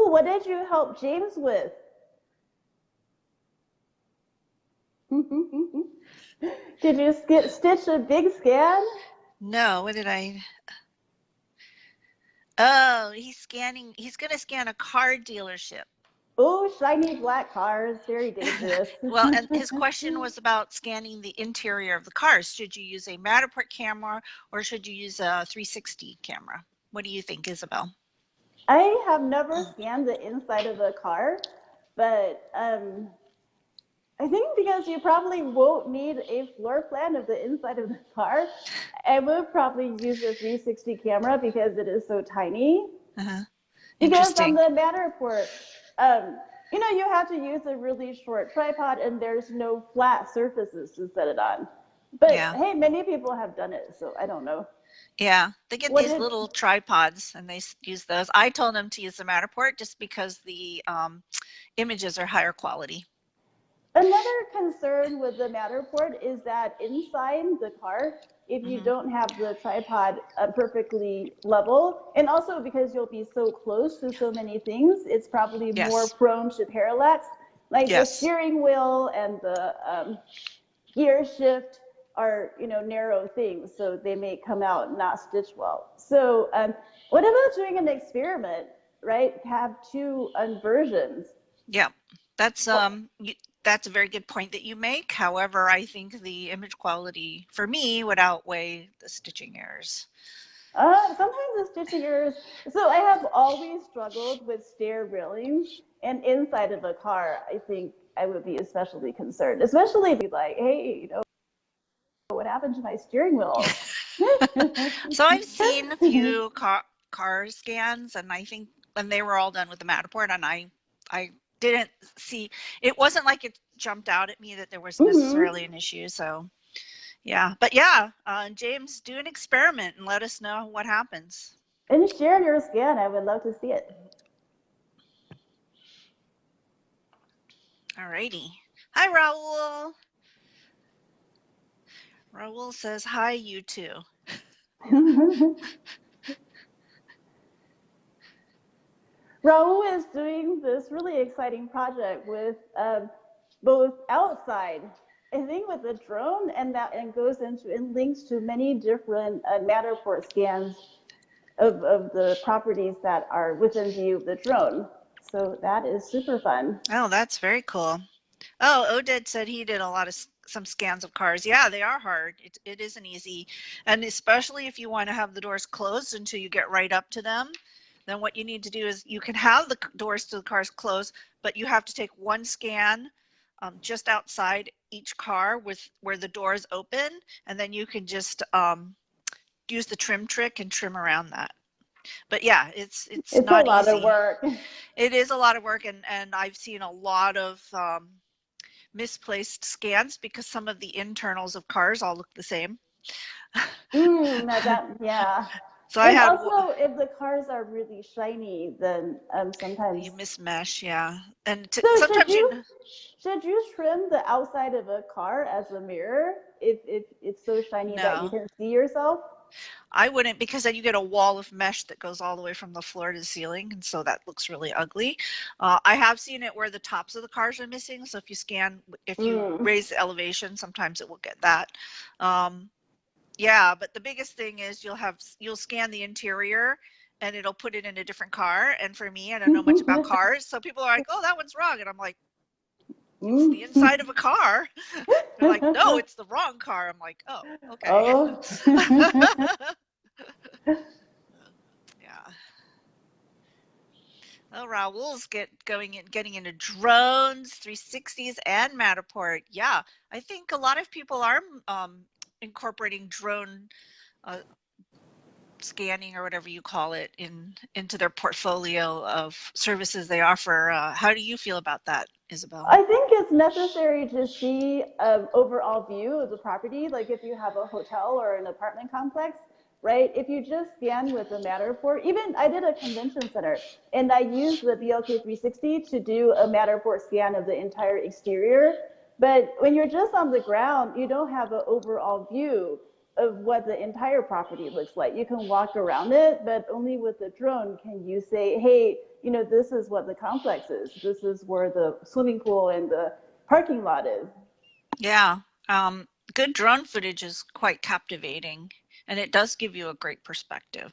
cool. What did you help James with? Did you stitch a big scan? No, what did I? Oh, he's going to scan a car dealership. Oh, shiny black cars, very dangerous. Well, and his question was about scanning the interior of the cars. Should you use a Matterport camera or should you use a 360 camera? What do you think, Isabel? I have never scanned the inside of a car, but I think because you probably won't need a floor plan of the inside of the car, I would probably use a 360 camera because it is so tiny. Uh-huh. Because on Interesting. the Matterport, you have to use a really short tripod and there's no flat surfaces to set it on. But Yeah. hey, many people have done it, so I don't know. Yeah, they get these little tripods and they use those. I told them to use the Matterport just because the images are higher quality. Another concern with the Matterport is that inside the car, if you don't have the tripod perfectly level, and also because you'll be so close to so many things, it's probably more prone to parallax. Like the steering wheel and the gear shift are, narrow things, so they may come out not stitched well. So what about doing an experiment, right? Have two versions. Yeah, that's a very good point that you make. However, I think the image quality for me would outweigh the stitching errors. Sometimes the stitching errors. So I have always struggled with stair railings, and inside of a car, I think I would be especially concerned, especially if you're like, hey, what happened to my steering wheel? So I've seen a few car scans, and I think when they were all done with the Matterport, and I didn't see, it wasn't like it jumped out at me that there was necessarily an issue. So yeah, but yeah, James, do an experiment and let us know what happens. And share your scan. I would love to see it. Alrighty. Hi, Raul. Raul says, hi, you two. Raul is doing this really exciting project with both outside, I think with a drone, and goes into and links to many different Matterport scans of the properties that are within view of the drone. So that is super fun. Oh, that's very cool. Oh, Oded said he did some scans of cars. Yeah, they are hard. It isn't easy. And especially if you want to have the doors closed until you get right up to them, then what you need to do is you can have the doors to the cars closed, but you have to take one scan just outside each car where the doors open, and then you can just use the trim trick and trim around that. But yeah, it's not a lot easy. of work. It is a lot of work, and I've seen a lot of misplaced scans because some of the internals of cars all look the same. Yeah. So I had also, if the cars are really shiny, then sometimes you mismesh, yeah. And sometimes should you trim the outside of a car as a mirror if it's so shiny that you can see yourself? I wouldn't, because then you get a wall of mesh that goes all the way from the floor to the ceiling, and so that looks really ugly. I have seen it where the tops of the cars are missing, so if you raise the elevation, sometimes it will get that. Yeah, but the biggest thing is you'll scan the interior and it'll put it in a different car. And for me, I don't know much about cars, so people are like, "Oh, that one's wrong," and I'm like, "It's the inside of a car." They're like, "No, it's the wrong car." I'm like, "Oh, okay." Oh. Yeah. Oh, Raul's getting into drones, 360s, and Matterport. Yeah, I think a lot of people are incorporating drone scanning, or whatever you call it, into their portfolio of services they offer. How do you feel about that, Isabel? I think it's necessary to see an overall view of the property. Like if you have a hotel or an apartment complex, right? If you just scan with the Matterport, even I did a convention center and I used the BLK 360 to do a Matterport scan of the entire exterior. But when you're just on the ground, you don't have an overall view. of what the entire property looks like. You can walk around it, but only with the drone can you say, hey, this is what the complex is. This is where the swimming pool and the parking lot is. Yeah. Good drone footage is quite captivating, and it does give you a great perspective.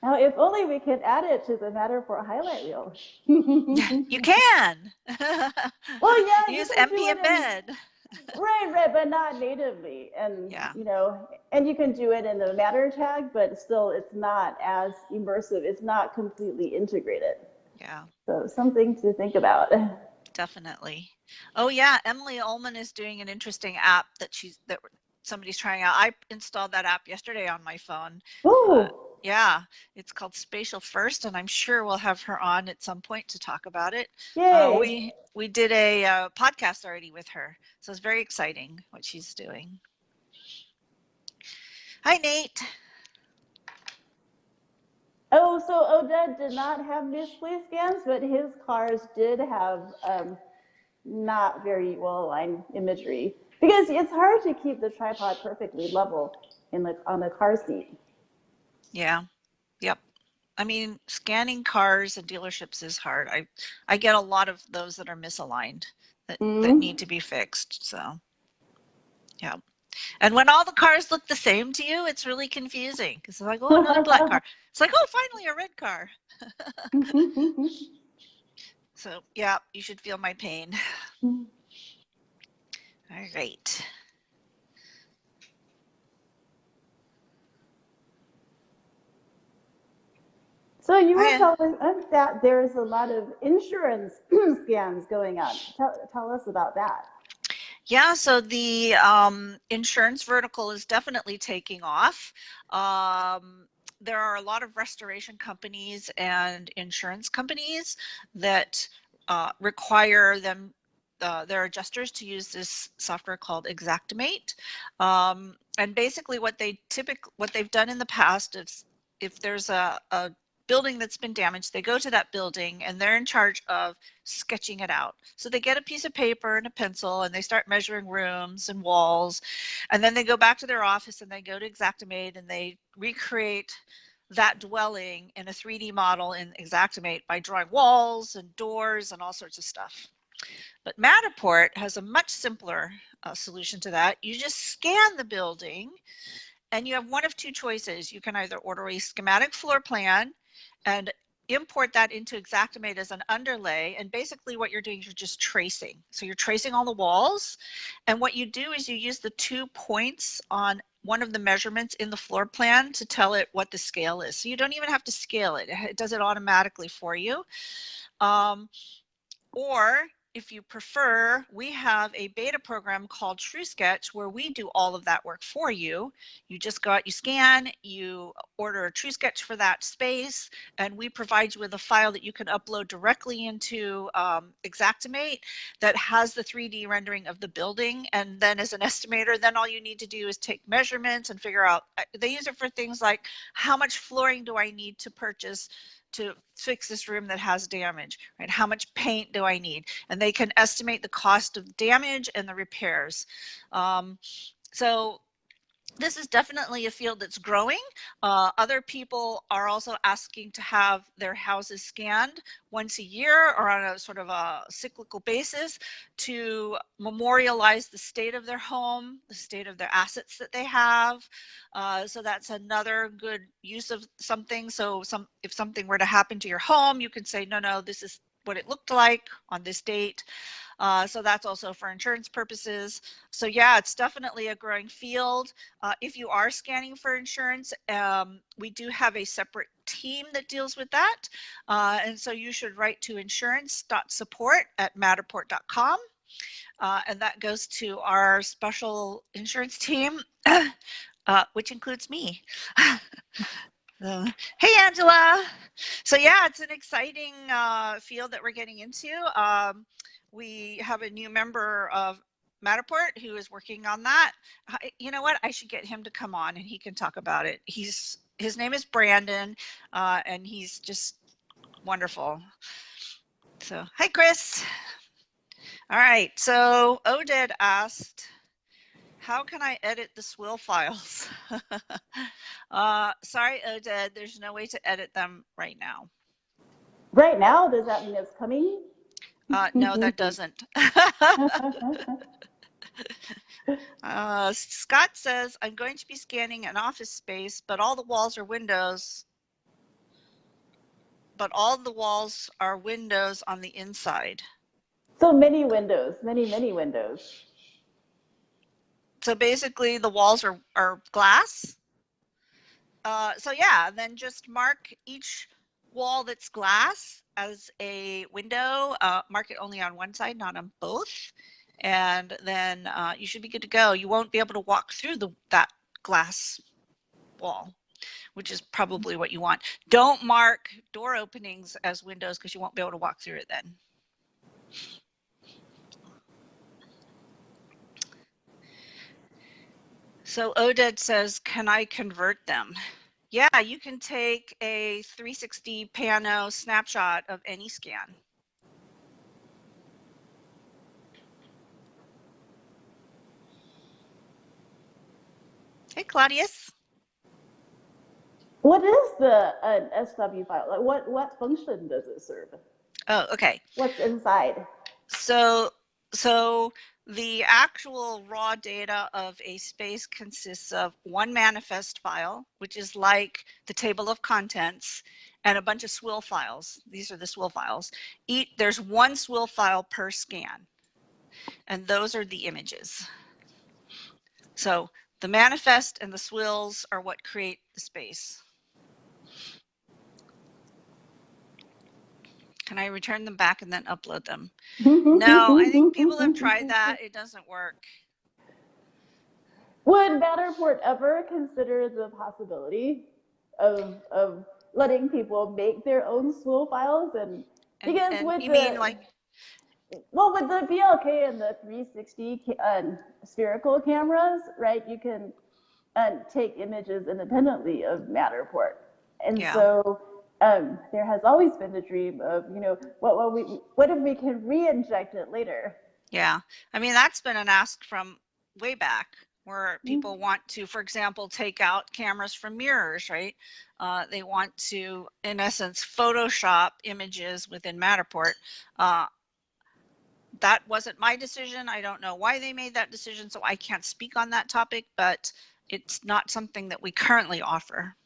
Now, if only we could add it to the Matterport highlight reel. You can. Well, yeah, you Use can do MB it in, embed. right, but not natively. And, Yeah. and you can do it in the Matter tag, but still it's not as immersive. It's not completely integrated. Yeah. So something to think about. Definitely. Oh yeah, Emily Ullman is doing an interesting app that somebody's trying out. I installed that app yesterday on my phone. Ooh. Yeah, it's called Spatial First, and I'm sure we'll have her on at some point to talk about it. Yay. We did a podcast already with her, so it's very exciting what she's doing. Hi, Nate. Oh, so Oded did not have misplaced scans, but his cars did have not very well aligned imagery because it's hard to keep the tripod perfectly level on the car seat. Yeah. Yep. I mean, scanning cars and dealerships is hard. I get a lot of those that are misaligned that need to be fixed. So, yeah. And when all the cars look the same to you, it's really confusing because it's like, oh, another black car. It's like, oh, finally a red car. So, yeah, you should feel my pain. All right. So you were telling us that there's a lot of insurance scans going on. Tell us about that. Yeah, so the insurance vertical is definitely taking off. There are a lot of restoration companies and insurance companies that require their adjusters to use this software called Xactimate. And basically what they've done in the past is if there's a building that's been damaged, they go to that building and they're in charge of sketching it out. So they get a piece of paper and a pencil and they start measuring rooms and walls. And then they go back to their office and they go to Xactimate and they recreate that dwelling in a 3D model in Xactimate by drawing walls and doors and all sorts of stuff. But Matterport has a much simpler solution to that. You just scan the building and you have one of two choices. You can either order a schematic floor plan and import that into Xactimate as an underlay. And basically what you're doing is you're just tracing. So you're tracing all the walls. And what you do is you use the 2 points on one of the measurements in the floor plan to tell it what the scale is. So you don't even have to scale it. It does it automatically for you. Or if you prefer, we have a beta program called Truesketch where we do all of that work for you. You just go out, you scan, you order a Truesketch for that space, and we provide you with a file that you can upload directly into Xactimate that has the 3D rendering of the building. And then as an estimator, then all you need to do is take measurements and figure out, they use it for things like how much flooring do I need to purchase to fix this room that has damage, right? How much paint do I need? And they can estimate the cost of damage and the repairs. So this is definitely a field that's growing. Other people are also asking to have their houses scanned once a year or on a sort of a cyclical basis to memorialize the state of their home, the state of their assets that they have. So that's another good use of something. So if something were to happen to your home, you can say, no, this is what it looked like on this date. So that's also for insurance purposes. So yeah, it's definitely a growing field. If you are scanning for insurance, we do have a separate team that deals with that. And so you should write to insurance.support@matterport.com. And that goes to our special insurance team, which includes me. Hey, Angela. So yeah, it's an exciting field that we're getting into. We have a new member of Matterport who is working on that. You know what? I should get him to come on and he can talk about it. His name is Brandon, and he's just wonderful. So, hi, Chris. All right. So Oded asked, How can I edit the swill files? Sorry, Oded, there's no way to edit them right now. Right now, does that mean it's coming? No, that doesn't. Scott says, I'm going to be scanning an office space, but all the walls are windows. But all the walls are windows on the inside. So many windows, many windows. So basically the walls are glass. So yeah, then just mark each wall that's glass as a window. Mark it only on one side, not on both. And then you should be good to go. You won't be able to walk through that glass wall, which is probably what you want. Don't mark door openings as windows because you won't be able to walk through it then. So Oded says, can I convert them? Yeah, you can take a 360 pano snapshot of any scan. Hey, Claudius. What is the an SW file? Like what function does it serve? Oh, okay. What's inside? So the actual raw data of a space consists of one manifest file, which is like the table of contents, and a bunch of swill files. These are the swill files. There's one swill file per scan, and those are the images. So the manifest and the swills are what create the space. Can I return them back and then upload them? No, I think people have tried that. It doesn't work. Would Matterport ever consider the possibility of letting people make their own swill files? And because and with you mean like, well, with the BLK and the 360 spherical cameras, right, you can take images independently of Matterport. And yeah. so there has always been the dream of, you know, what if we can re-inject it later? Yeah, I mean, that's been an ask from way back where people want to, for example, take out cameras from mirrors, right? They want to, in essence, Photoshop images within Matterport. That wasn't my decision. I don't know why they made that decision, so I can't speak on that topic, but it's not something that we currently offer.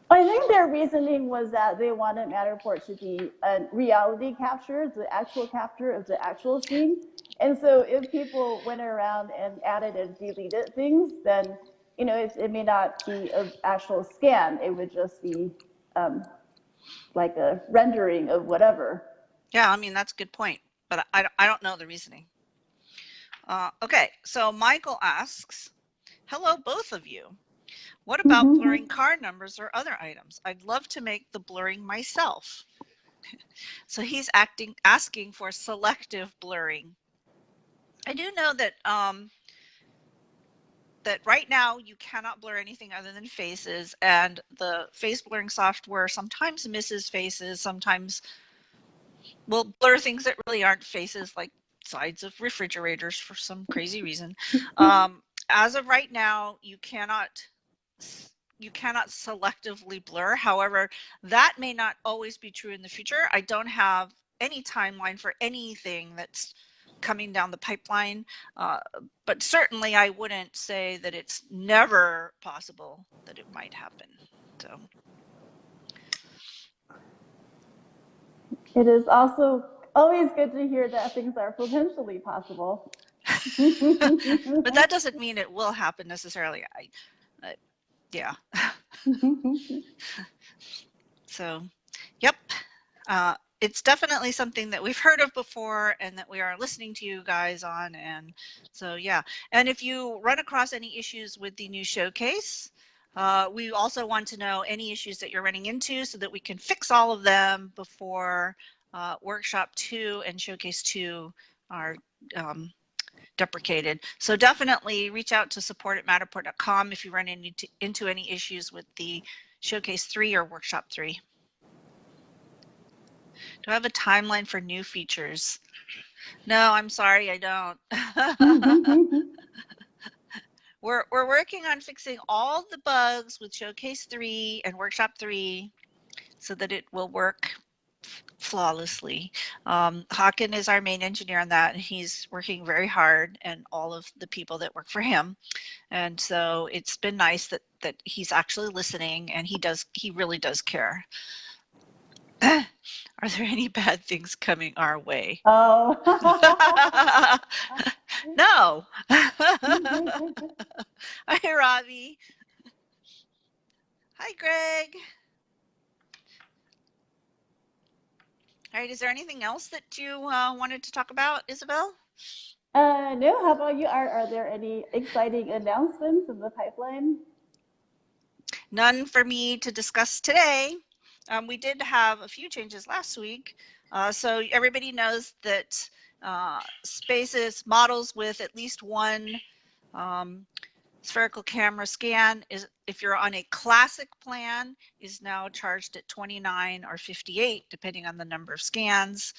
I think their reasoning was that they wanted Matterport to be a reality capture, the actual capture of the actual scene. And so if people went around and added and deleted things, then, you know, it may not be an actual scan. It would just be like a rendering of whatever. Yeah, I mean, that's a good point, but I don't know the reasoning. Okay, so Michael asks, hello, both of you. What about blurring car numbers or other items? I'd love to make the blurring myself. So he's asking for selective blurring. I do know that that right now you cannot blur anything other than faces, and the face blurring software sometimes misses faces, sometimes will blur things that really aren't faces, like sides of refrigerators for some crazy reason. As of right now, you cannot selectively blur. However, that may not always be true in the future. I don't have any timeline for anything that's coming down the pipeline, but certainly I wouldn't say that it's never possible that it might happen. So it is also always good to hear that things are potentially possible. but that doesn't mean it will happen necessarily. Yeah. So, yep. It's definitely something that we've heard of before and that we are listening to you guys on. And so, yeah. And if you run across any issues with the new showcase, we also want to know any issues that you're running into so that we can fix all of them before Workshop 2 and Showcase 2 are deprecated. So definitely reach out to support@matterport.com if you run into any issues with the Showcase 3 or Workshop 3. Do I have a timeline for new features? No, I'm sorry, I don't. We're working on fixing all the bugs with Showcase 3 and Workshop 3 so that it will work flawlessly. Hawken is our main engineer on that, and he's working very hard, and all of the people that work for him. And so it's been nice that he's actually listening, and he really does care. Are there any bad things coming our way? Oh. No. Hi, Robbie. Hi, Greg. All right, is there anything else that you wanted to talk about, Isabel? No, how about you? Are there any exciting announcements in the pipeline? None for me to discuss today. We did have a few changes last week. So everybody knows that spaces, models with at least one spherical camera scan is, if you're on a classic plan, is now charged at 29 or 58, depending on the number of scans.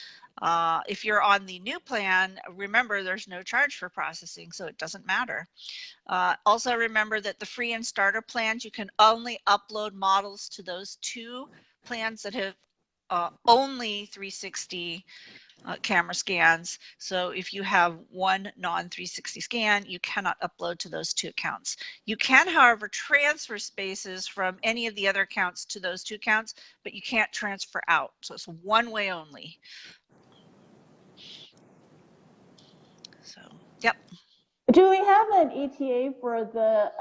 If you're on the new plan, remember there's no charge for processing, so it doesn't matter. Also remember that the free and starter plans, you can only upload models to those two plans that have only 360 camera scans. So if you have one non-360 scan, you cannot upload to those two accounts. You can, however, transfer spaces from any of the other accounts to those two accounts, but you can't transfer out. So it's one way only. So, yep. Do we have an ETA for the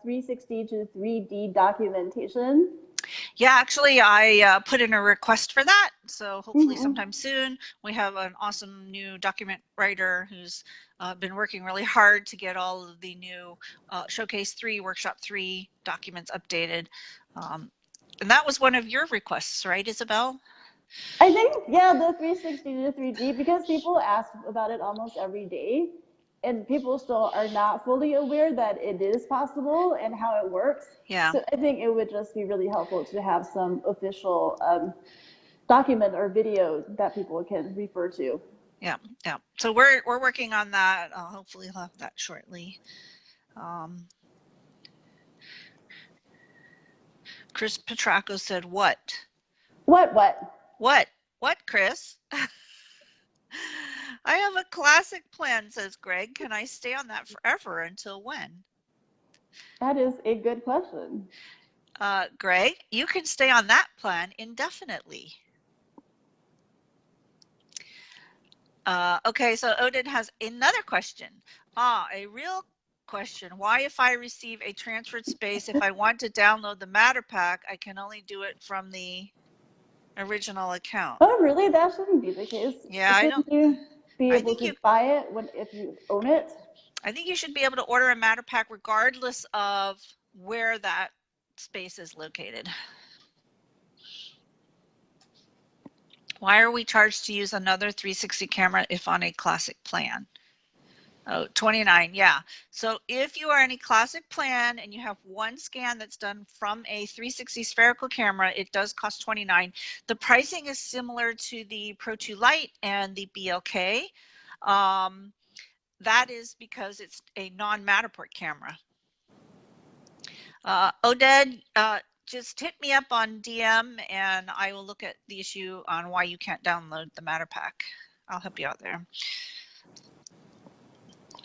360 to 3D documentation? Yeah, actually, I put in a request for that. So hopefully sometime soon. We have an awesome new document writer who's been working really hard to get all of the new Showcase 3, Workshop 3 documents updated. And that was one of your requests, right, Isabel? I think, yeah, the 360 to 3D, because people ask about it almost every day, and people still are not fully aware that it is possible and how it works. Yeah. So I think it would just be really helpful to have some official document or video that people can refer to. Yeah, yeah. So we're working on that. Hopefully we'll have that shortly. Chris Petracco said, what? What? What, Chris? I have a classic plan, says Greg. Can I stay on that forever? Until when? That is a good question. Greg, you can stay on that plan indefinitely. Okay, so Odin has another question. A real question. Why, if I receive a transferred space, if I want to download the Matter Pack, I can only do it from the original account? Oh, really? That shouldn't be the case. Yeah, I don't. You be I able think to you. buy it if you own it? I think you should be able to order a Matter Pack regardless of where that space is located. Why are we charged to use another 360 camera if on a classic plan? Oh, 29, yeah. So if you are in a classic plan and you have one scan that's done from a 360 spherical camera, it does cost 29. The pricing is similar to the Pro 2 Lite and the BLK. That is because it's a non-Matterport camera. Oded, just hit me up on DM and I will look at the issue on why you can't download the Matter Pack. I'll help you out there.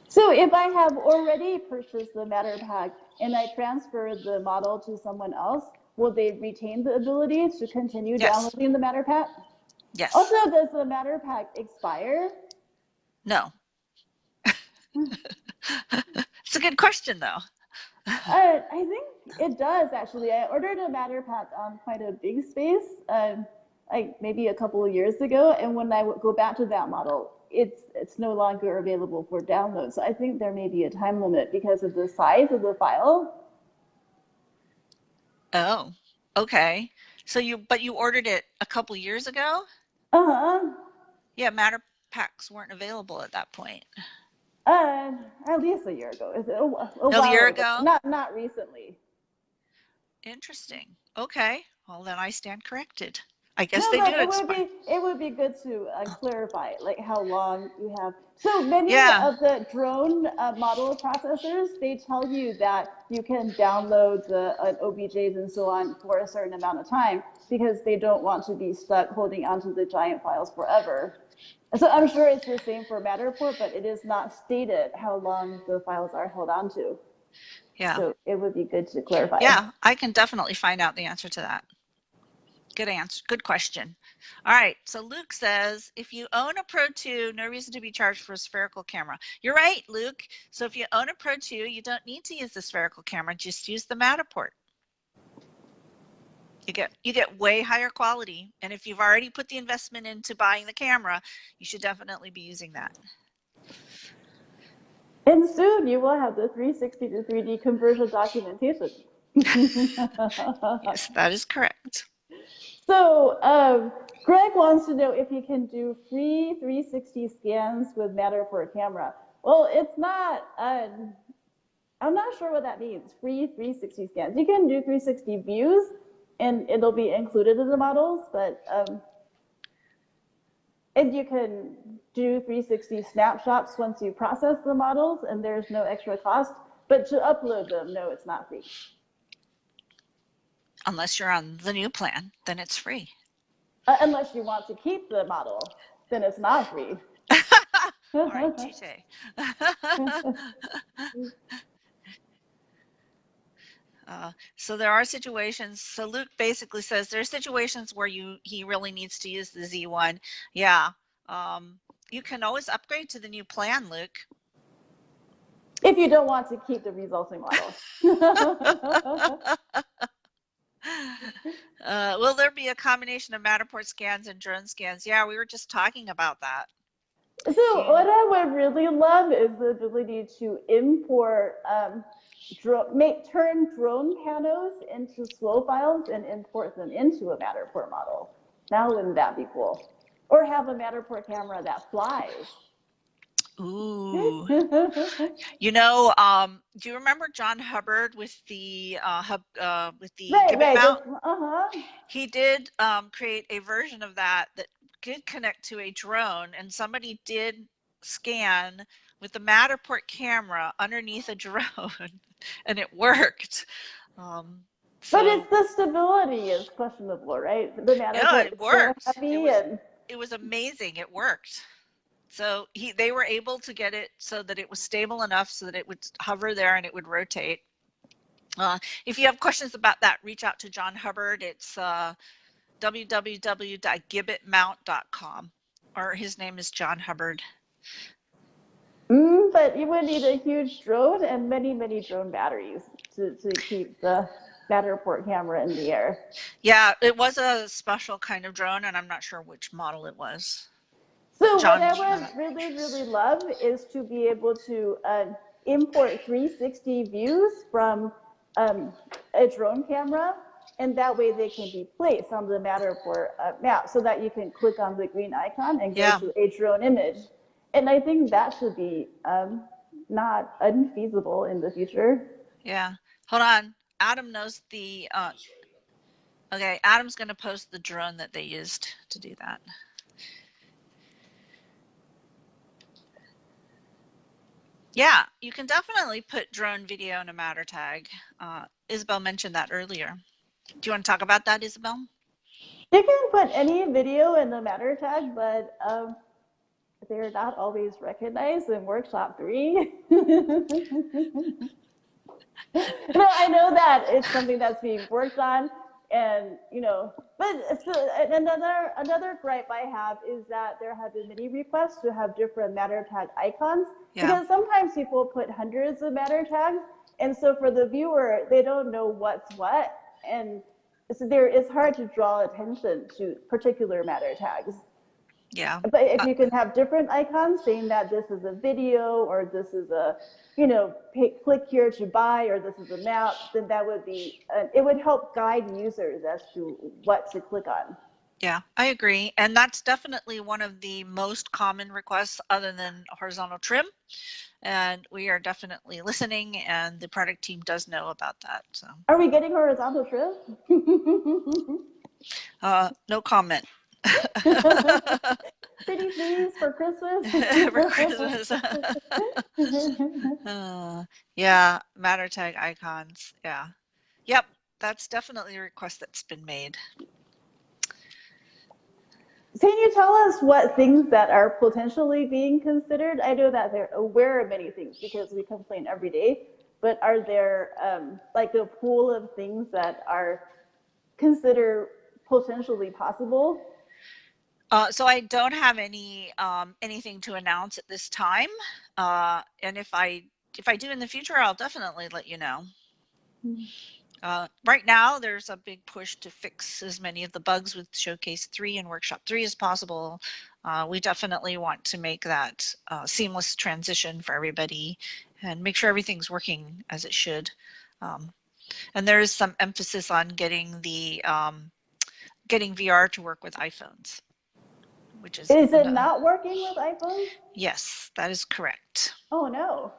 So if I have already purchased the Matter Pack and I transfer the model to someone else, will they retain the ability to continue downloading the Matter Pack? Yes. Also, does the Matter Pack expire? No. It's a good question, though. I think it does, actually. I ordered a Matter Pack on quite a big space, like maybe a couple of years ago, and when I go back to that model, it's no longer available for download. So I think there may be a time limit because of the size of the file. Oh, okay. So but you ordered it a couple years ago? Uh-huh. Yeah, Matter Packs weren't available at that point. At least a year ago. Is it a while A year ago? Not recently. Interesting. Okay. Well, then I stand corrected. I guess No, they but do expire. it would be good to clarify like how long you have. So many Yeah. of the drone model processors, they tell you that you can download the OBJs and so on for a certain amount of time because they don't want to be stuck holding onto the giant files forever. So I'm sure it's the same for Matterport, but it is not stated how long the files are held onto. Yeah. So it would be good to clarify. Yeah, I can definitely find out the answer to that. Good answer. Good question. All right. So Luke says, if you own a Pro 2, no reason to be charged for a spherical camera. You're right, Luke. So if you own a Pro 2, you don't need to use the spherical camera. Just use the Matterport. You get way higher quality. And if you've already put the investment into buying the camera, you should definitely be using that. And soon you will have the 360 to 3D conversion documentation. Yes, that is correct. So Greg wants to know if you can do free 360 scans with Matterport camera. Well, it's not, I'm not sure what that means, free 360 scans. You can do 360 views and it'll be included in the models, but and you can do 360 snapshots once you process the models and there's no extra cost, but to upload them, no, it's not free. Unless you're on the new plan, then it's free. Unless you want to keep the model, then it's not free. All right, touche. So there are situations. So Luke basically says there are situations where he really needs to use the Z1. Yeah. You can always upgrade to the new plan, Luke. If you don't want to keep the resulting model. Will there be a combination of Matterport scans and drone scans? Yeah, we were just talking about that. So what I would really love is the ability to import, turn drone panels into SWO files and import them into a Matterport model. Now wouldn't that be cool? Or have a Matterport camera that flies. Ooh. You know, do you remember John Hubbard with the Gibbet mount? He did create a version of that did connect to a drone, and somebody did scan with the Matterport camera underneath a drone, and it worked. But it's the stability is questionable, right? The Matterport it worked. So heavy it was amazing. It worked. So they were able to get it so that it was stable enough so that it would hover there and it would rotate. If you have questions about that, reach out to John Hubbard. It's www.gibbetmount.com, or his name is John Hubbard. But you would need a huge drone and many, many drone batteries to keep the Matterport camera in the air. Yeah, it was a special kind of drone, and I'm not sure which model it was. So what I would really, really love is to be able to import 360 views from a drone camera, and that way they can be placed on the Matterport map so that you can click on the green icon and go to a drone image. And I think that should be not unfeasible in the future. Yeah. Hold on. Adam knows the, okay, Adam's going to post the drone that they used to do that. Yeah, you can definitely put drone video in a Matter tag. Isabel mentioned that earlier. Do you want to talk about that, Isabel? You can put any video in the Matter tag, but they're not always recognized in Workshop 3. No, I know that it's something that's being worked on, and but another gripe I have is that there have been many requests to have different Matter tag icons because sometimes people put hundreds of Matter tags, and so for the viewer they don't know what's what, and so it's hard to draw attention to particular Matter tags. Yeah. But if you can have different icons saying that this is a video or this is a, click here to buy or this is a map, then that would be, it would help guide users as to what to click on. Yeah, I agree. And that's definitely one of the most common requests other than horizontal trim. And we are definitely listening, and the product team does know about that. So are we getting horizontal trim? No comment. Pretty please for Christmas. For Christmas. Yeah, matter tag icons. Yeah. Yep, that's definitely a request that's been made. Can you tell us what things that are potentially being considered? I know that they're aware of many things because we complain every day, but are there like a pool of things that are considered potentially possible? So I don't have anything to announce at this time, and if I do in the future, I'll definitely let you know. Right now, there's a big push to fix as many of the bugs with Showcase 3 and Workshop 3 as possible. We definitely want to make that seamless transition for everybody and make sure everything's working as it should. And there is some emphasis on getting the getting VR to work with iPhones, which is it not working with iPhones? Yes, that is correct. Oh no.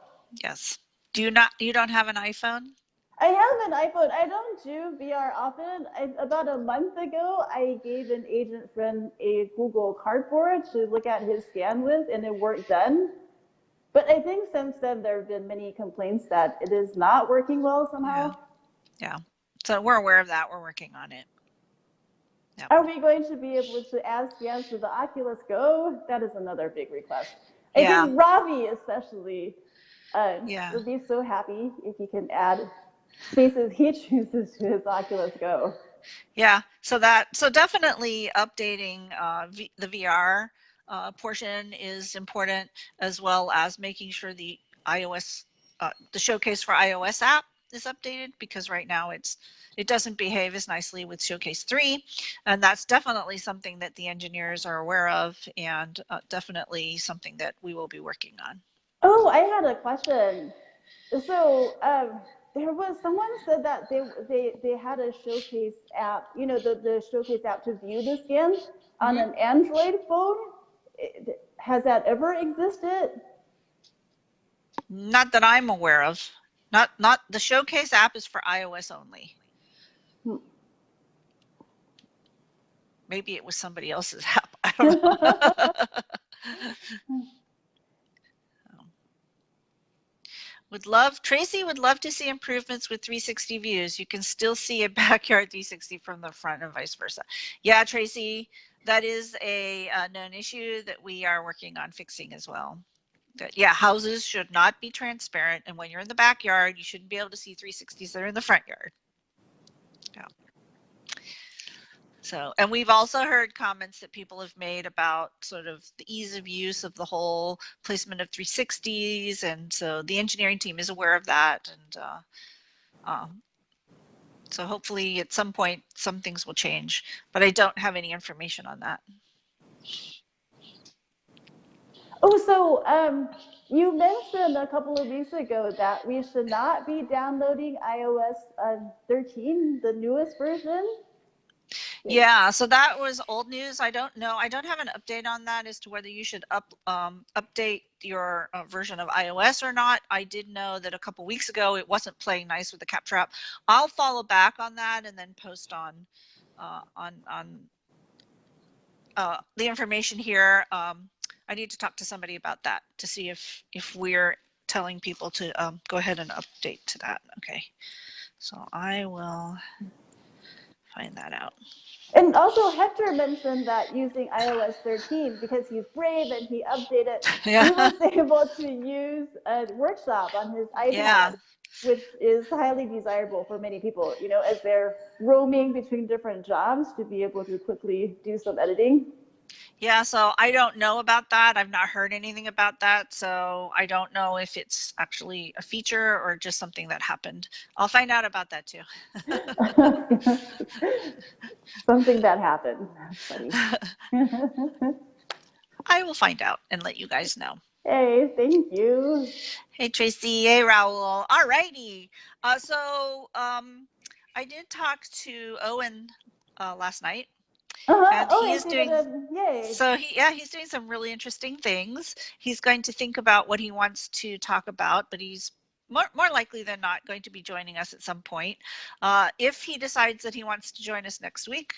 Yes. You don't have an iPhone? I have an iPhone. I don't do VR often. About a month ago, I gave an agent friend a Google Cardboard to look at his scan with, and it worked done. But I think since then, there have been many complaints that it is not working well somehow. Yeah. So we're aware of that. We're working on it. Yep. Are we going to be able to add scans to the Oculus Go? That is another big request. I think Ravi especially would be so happy if he can add spaces he chooses to his Oculus Go. Yeah, so definitely updating the VR portion is important, as well as making sure the iOS, the Showcase for iOS app is updated, because right now it doesn't behave as nicely with Showcase 3, and that's definitely something that the engineers are aware of, and definitely something that we will be working on. Oh, I had a question. So there was someone said that they had a Showcase app, you know, the Showcase app to view the scans on an Android phone. Has that ever existed? Not that I'm aware of. Not the Showcase app is for iOS only. Maybe it was somebody else's app. I don't know. Tracy would love to see improvements with 360 views. You can still see a backyard 360 from the front and vice versa. Yeah, Tracy, that is a known issue that we are working on fixing as well. Yeah, houses should not be transparent, and when you're in the backyard, you shouldn't be able to see 360s that are in the front yard. Yeah. So, and we've also heard comments that people have made about sort of the ease of use of the whole placement of 360s, and so the engineering team is aware of that, and so hopefully at some point some things will change, but I don't have any information on that. Oh, so you mentioned a couple of weeks ago that we should not be downloading iOS 13, the newest version. Yeah, so that was old news. I don't know. I don't have an update on that as to whether you should update your version of iOS or not. I did know that a couple weeks ago it wasn't playing nice with the Capture app. I'll follow back on that and then post on the information here. I need to talk to somebody about that to see if we're telling people to go ahead and update to that. Okay, so I will find that out. And also Hector mentioned that using iOS 13, because he's brave and he updated, he was able to use a workshop on his iPad, which is highly desirable for many people, you know, as they're roaming between different jobs, to be able to quickly do some editing. Yeah, so I don't know about that. I've not heard anything about that. So I don't know if it's actually a feature or just something that happened. I'll find out about that too. Something that happened. That's funny. I will find out and let you guys know. Hey, thank you. Hey, Tracy. Hey, Raul. All righty. So I did talk to Owen last night. And he's doing he's doing some really interesting things. He's going to think about what he wants to talk about, but he's more likely than not going to be joining us at some point. If he decides that he wants to join us next week,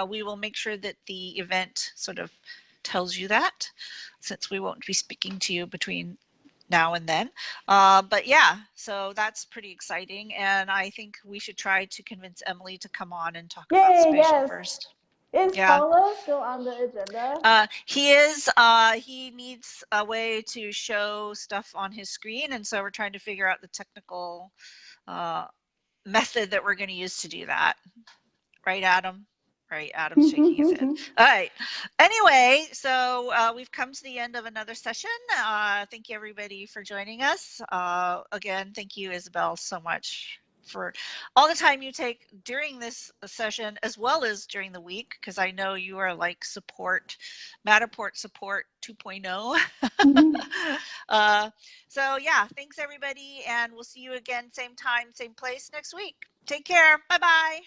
we will make sure that the event sort of tells you that, since we won't be speaking to you between now and then. But yeah, so that's pretty exciting. And I think we should try to convince Emily to come on and talk about spatial yes. first. Is Yeah. Paulo still on the agenda? He is. He needs a way to show stuff on his screen, and so we're trying to figure out the technical method that we're going to use to do that. Right, Adam? Right, Adam's shaking his head. All right. Anyway, so we've come to the end of another session. Thank you, everybody, for joining us. Again, thank you, Isabel, so much for all the time you take during this session, as well as during the week, because I know you are like Matterport support 2.0. So yeah, thanks everybody, and we'll see you again, same time, same place next week. Take care. Bye-bye.